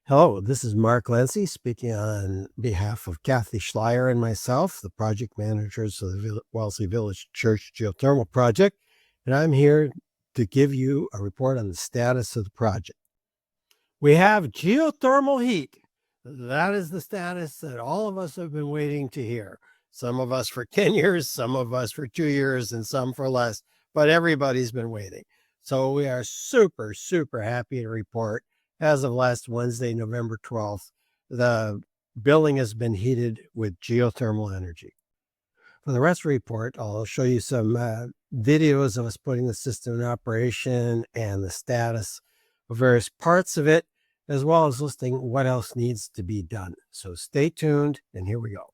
Hello, this is Mark Lenci speaking on behalf of Kathy Schleier and myself, the project managers of the Wellesley Village Church Geothermal Project, and I'm here to give you a report on the status of the project. We have geothermal heat. That is the status that all of us have been waiting to hear. Some of us for 10 years, some of us for 2 years, and some for less, but everybody's been waiting. So we are super, super happy to report as of last Wednesday, November 12th, the building has been heated with geothermal energy. For the rest of the report, I'll show you some videos of us putting the system in operation and the status of various parts of it, as well as listing what else needs to be done. So stay tuned, and here we go.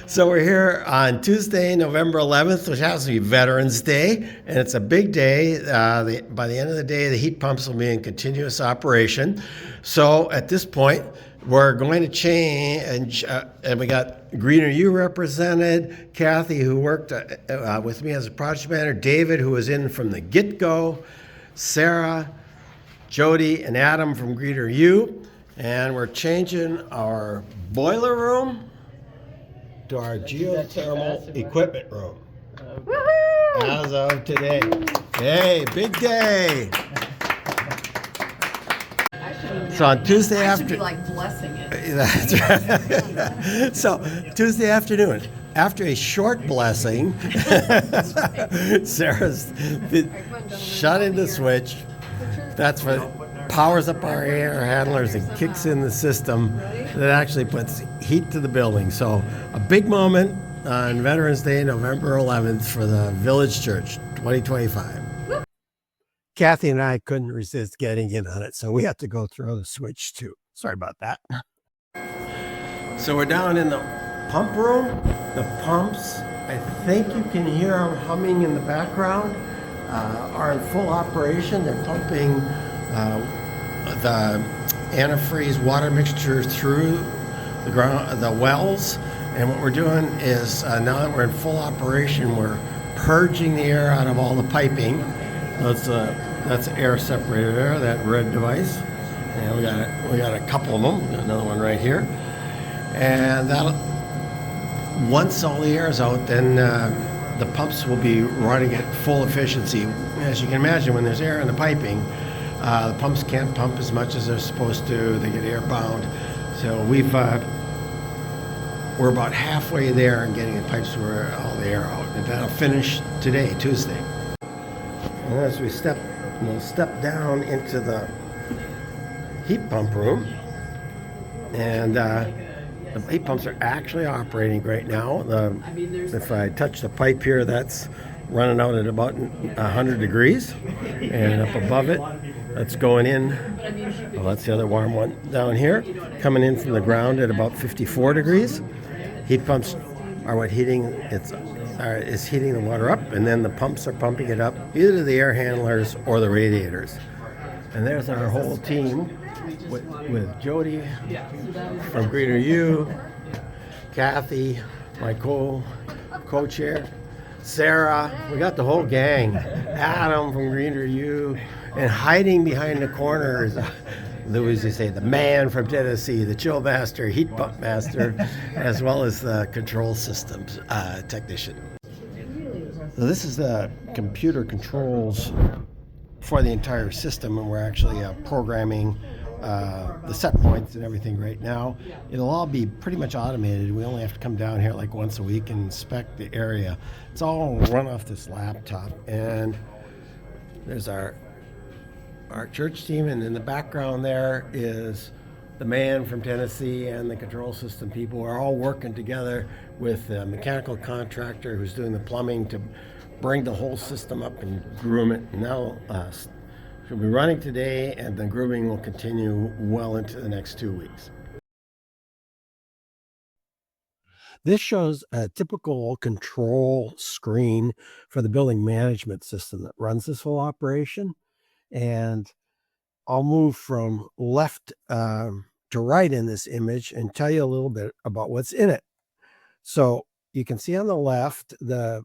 So we're here on Tuesday, November 11th, which happens to be Veterans Day, and it's a big day. By the end of the day, the heat pumps will be in continuous operation. So at this point, we're going to change, and we got GreenerU represented, Kathy, who worked with me as a project manager, David, who was in from the get-go, Sarah, Jody, and Adam from GreenerU, and we're changing our boiler room to our geothermal equipment room as of today. Hey, big day! So on Tuesday I should be like blessing it. That's right. So Tuesday afternoon, after a short blessing, Sarah's shutting the switch. That's what powers up our air handlers and kicks in the system that actually puts heat to the building. So a big moment on Veterans Day, November 11th for the Village Church 2025. Kathy and I couldn't resist getting in on it, so we had to go throw the switch too. Sorry about that. So we're down in the pump room. The pumps, I think you can hear them humming in the background, are in full operation. They're pumping the antifreeze water mixture through the ground, the wells. And what we're doing is now that we're in full operation, we're purging the air out of all the piping. That's air separator there, that red device. And we got a couple of them. Got another one right here. And that'll, once all the air is out, then the pumps will be running at full efficiency. As you can imagine, when there's air in the piping, the pumps can't pump as much as they're supposed to. They get air bound. So we're about halfway there in getting the pipes where all the air out. And that'll finish today, Tuesday. And as we'll step down into the heat pump room, and the heat pumps are actually operating right now. If I touch the pipe here, that's running out at about 100 degrees, and up above it, that's going in. Well, that's the other warm one down here, coming in from the ground at about 54 degrees. Heat pumps are what is heating the water up, and then the pumps are pumping it up either to the air handlers or the radiators. And there's our whole team with Jody from GreenerU, Kathy, my co-chair, Sarah. We got the whole gang. Adam from GreenerU, and hiding behind the corners, Louis, you say, the man from Tennessee, the chill master, heat pump master, as well as the control systems technician. So this is the computer controls for the entire system, and we're actually programming the set points and everything right now. It'll all be pretty much automated. We only have to come down here like once a week and inspect the area. It's all run off this laptop, and there's our church team, and in the background there is the man from Tennessee and the control system people. We're all working together with the mechanical contractor who's doing the plumbing to bring the whole system up and groom it. And now she'll be running today, and the grooming will continue well into the next 2 weeks. This shows a typical control screen for the building management system that runs this whole operation. And I'll move from left to right in this image and tell you a little bit about what's in it. So you can see on the left, the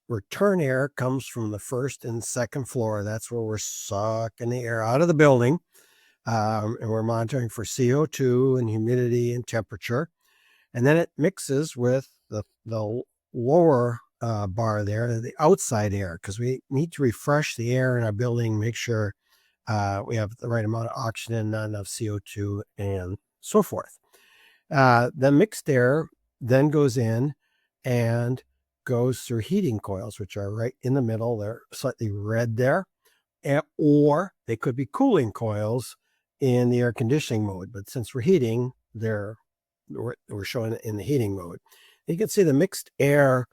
return air comes from the first and second floor. That's where we're sucking the air out of the building. and we're monitoring for CO2 and humidity and temperature. And then it mixes with the lower bar there, the outside air, because we need to refresh the air in our building, make sure we have the right amount of oxygen, not enough CO2, and so forth. The mixed air then goes in and goes through heating coils, which are right in the middle. They're slightly red there. Or they could be cooling coils in the air conditioning mode. But since we're heating, we're showing it in the heating mode. You can see the mixed air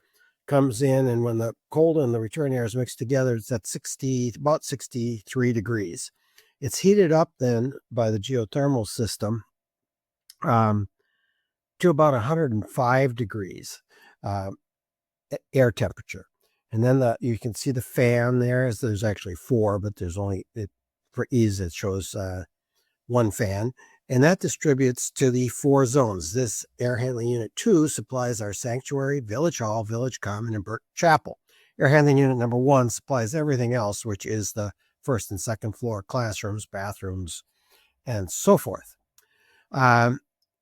comes in, and when the cold and the return air is mixed together, it's at about 63 degrees. It's heated up then by the geothermal system to about 105 degrees air temperature. And then you can see the fan there. There's actually 4, but there's only, for ease, it shows 1 fan. And that distributes to the 4 zones. This air handling unit 2 supplies our sanctuary, village hall, village common, and Burt Chapel. Air handling unit number 1 supplies everything else, which is the first and second floor classrooms, bathrooms, and so forth.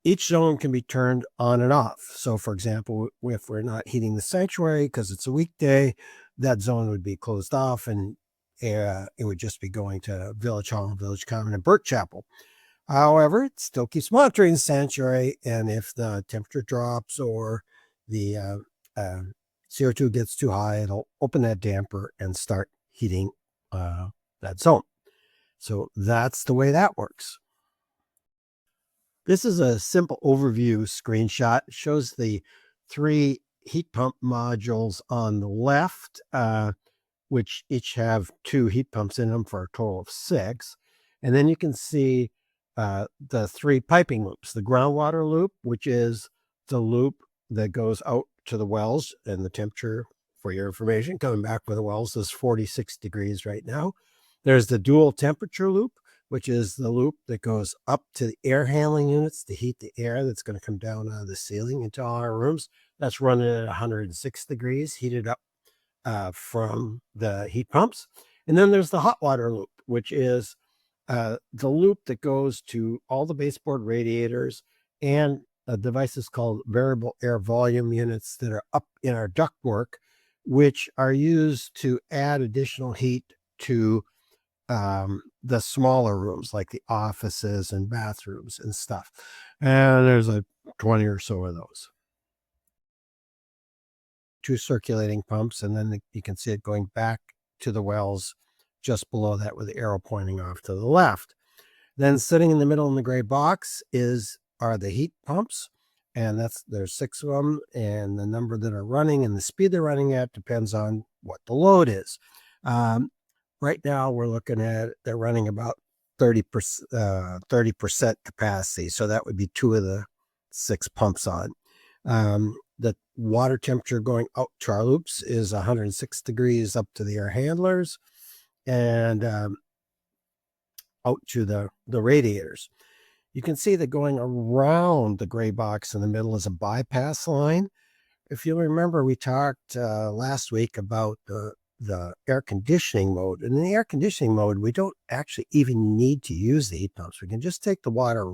Each zone can be turned on and off. So, for example, if we're not heating the sanctuary because it's a weekday, that zone would be closed off, and it would just be going to Village Hall, Village Common, and Burt Chapel. However, it still keeps monitoring the sanctuary, and if the temperature drops or the CO2 gets too high, it'll open that damper and start heating that zone. So that's the way that works. This is a simple overview screenshot. It shows the 3 heat pump modules on the left, which each have 2 heat pumps in them for a total of 6. And then you can see the 3 piping loops. The groundwater loop, which is the loop that goes out to the wells, and the temperature, for your information, coming back with the wells is 46 degrees right now. There's the dual temperature loop, which is the loop that goes up to the air handling units to heat the air that's going to come down out of the ceiling into all our rooms. That's running at 106 degrees, heated up from the heat pumps. And then there's the hot water loop, which is the loop that goes to all the baseboard radiators and devices called variable air volume units that are up in our ductwork, which are used to add additional heat to the smaller rooms like the offices and bathrooms and stuff. And there's 20 or so of those. 2 circulating pumps, and then you can see it going back to the wells just below that with the arrow pointing off to the left. Then sitting in the middle in the gray box are the heat pumps, and there's 6 of them, and the number that are running and the speed they're running at depends on what the load is. Right now, we're looking at they're running about 30% capacity. So that would be 2 of the 6 pumps on. The water temperature going out to our loops is 106 degrees up to the air handlers and out to the radiators. You can see that going around the gray box in the middle is a bypass line. If you remember, we talked last week about the air conditioning mode. And in the air conditioning mode, we don't actually even need to use the heat pumps. We can just take the water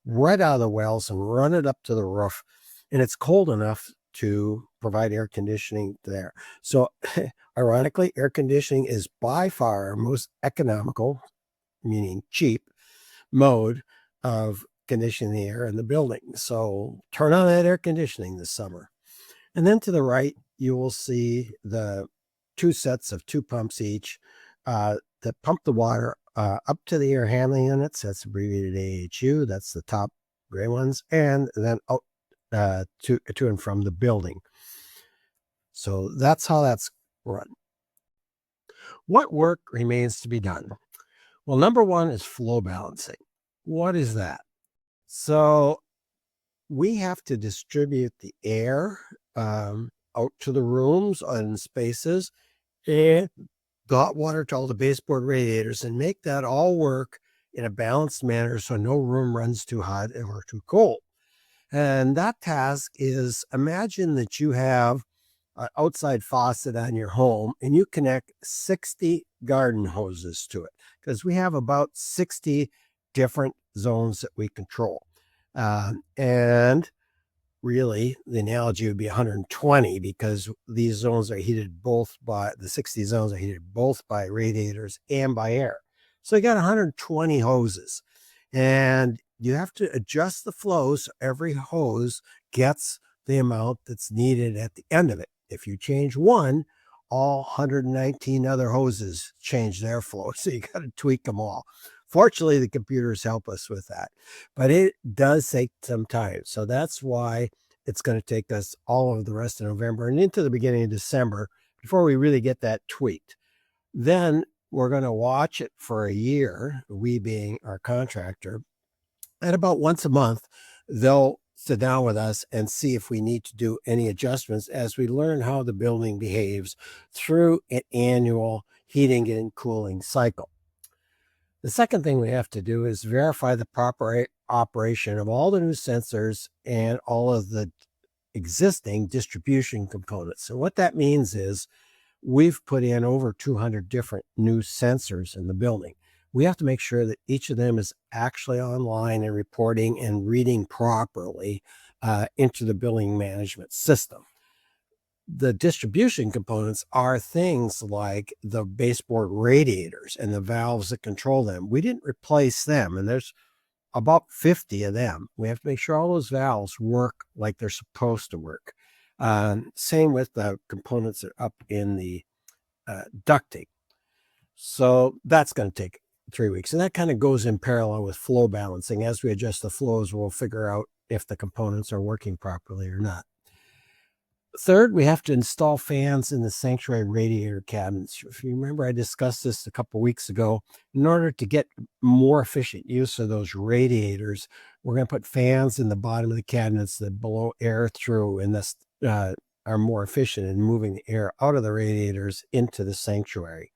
right out of the wells and run it up to the roof, and it's cold enough to provide air conditioning there. So ironically, air conditioning is by far our most economical, meaning cheap, mode of conditioning the air in the building. So turn on that air conditioning this summer. And then to the right, you will see the 2 sets of 2 pumps each that pump the water up to the air handling units. That's abbreviated AHU. That's the top gray ones. And then out to and from the building. So that's how that's run. What work remains to be done? Well, number 1 is flow balancing. What is that? So we have to distribute the air out to the rooms and spaces, and hot water to all the baseboard radiators, and make that all work in a balanced manner so no room runs too hot or too cold. And that task is, imagine that you have an outside faucet on your home and you connect 60 garden hoses to it, because we have about 60 different zones that we control. And really, the analogy would be 120 because these zones are heated both by the 60 zones are heated both by radiators and by air. So you got 120 hoses, and you have to adjust the flow so every hose gets the amount that's needed at the end of it. If you change one, all 119 other hoses change their flow. So you got to tweak them all. Fortunately, the computers help us with that, but it does take some time. So that's why it's going to take us all of the rest of November and into the beginning of December before we really get that tweaked. Then we're going to watch it for a year, we being our contractor, and about once a month, they'll sit down with us and see if we need to do any adjustments as we learn how the building behaves through an annual heating and cooling cycle. The second thing we have to do is verify the proper operation of all the new sensors and all of the existing distribution components. So what that means is we've put in over 200 different new sensors in the building. We have to make sure that each of them is actually online and reporting and reading properly into the building management system. The distribution components are things like the baseboard radiators and the valves that control them. We didn't replace them, and there's about 50 of them. We have to make sure all those valves work like they're supposed to work. Same with the components that are up in the ducting. So that's going to take 3 weeks. And that kind of goes in parallel with flow balancing. As we adjust the flows, we'll figure out if the components are working properly or not. Third, we have to install fans in the sanctuary radiator cabinets. If you remember, I discussed this a couple weeks ago. In order to get more efficient use of those radiators, we're going to put fans in the bottom of the cabinets that blow air through, and thus are more efficient in moving the air out of the radiators into the sanctuary.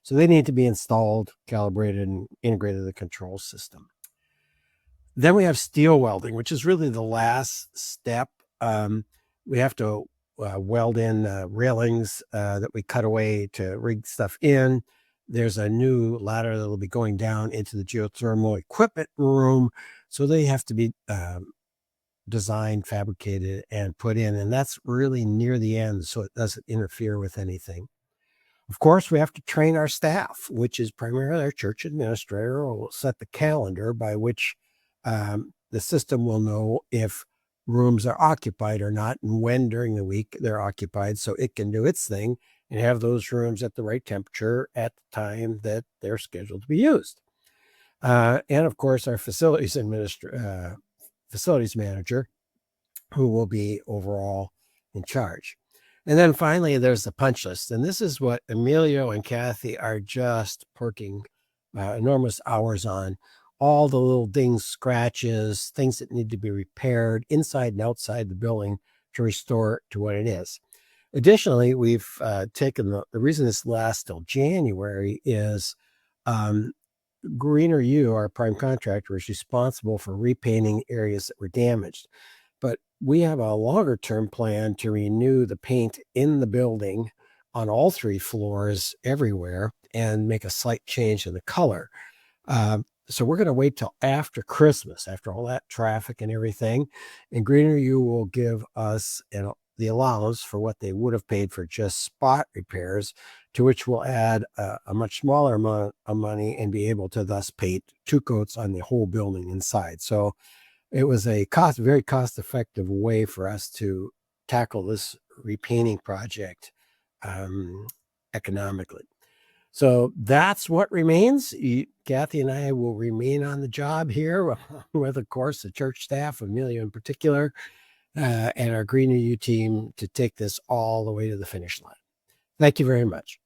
So they need to be installed, calibrated, and integrated to the control system. Then we have steel welding, which is really the last step. We have to weld in railings that we cut away to rig stuff in. There's a new ladder that will be going down into the geothermal equipment room. So they have to be designed, fabricated, and put in. And that's really near the end, so it doesn't interfere with anything. Of course, we have to train our staff, which is primarily our church administrator, who will set the calendar by which the system will know if rooms are occupied or not, and when during the week they're occupied, so it can do its thing and have those rooms at the right temperature at the time that they're scheduled to be used. And of course, our facilities manager, who will be overall in charge. And then finally, there's the punch list. And this is what Emilio and Kathy are just working enormous hours on. All the little dings, scratches, things that need to be repaired inside and outside the building to restore it to what it is. Additionally, we've taken the reason this lasts till January is GreenerU, our prime contractor, is responsible for repainting areas that were damaged. But we have a longer term plan to renew the paint in the building on all 3 floors everywhere and make a slight change in the color. So we're going to wait till after Christmas, after all that traffic and everything, and GreenerU will give us the allowance for what they would have paid for just spot repairs, to which we'll add a much smaller amount of money and be able to thus paint 2 coats on the whole building inside. So it was a very cost-effective way for us to tackle this repainting project economically. So that's what remains. Kathy and I will remain on the job here with, of course, the church staff, Amelia in particular, and our GreenerU team to take this all the way to the finish line. Thank you very much.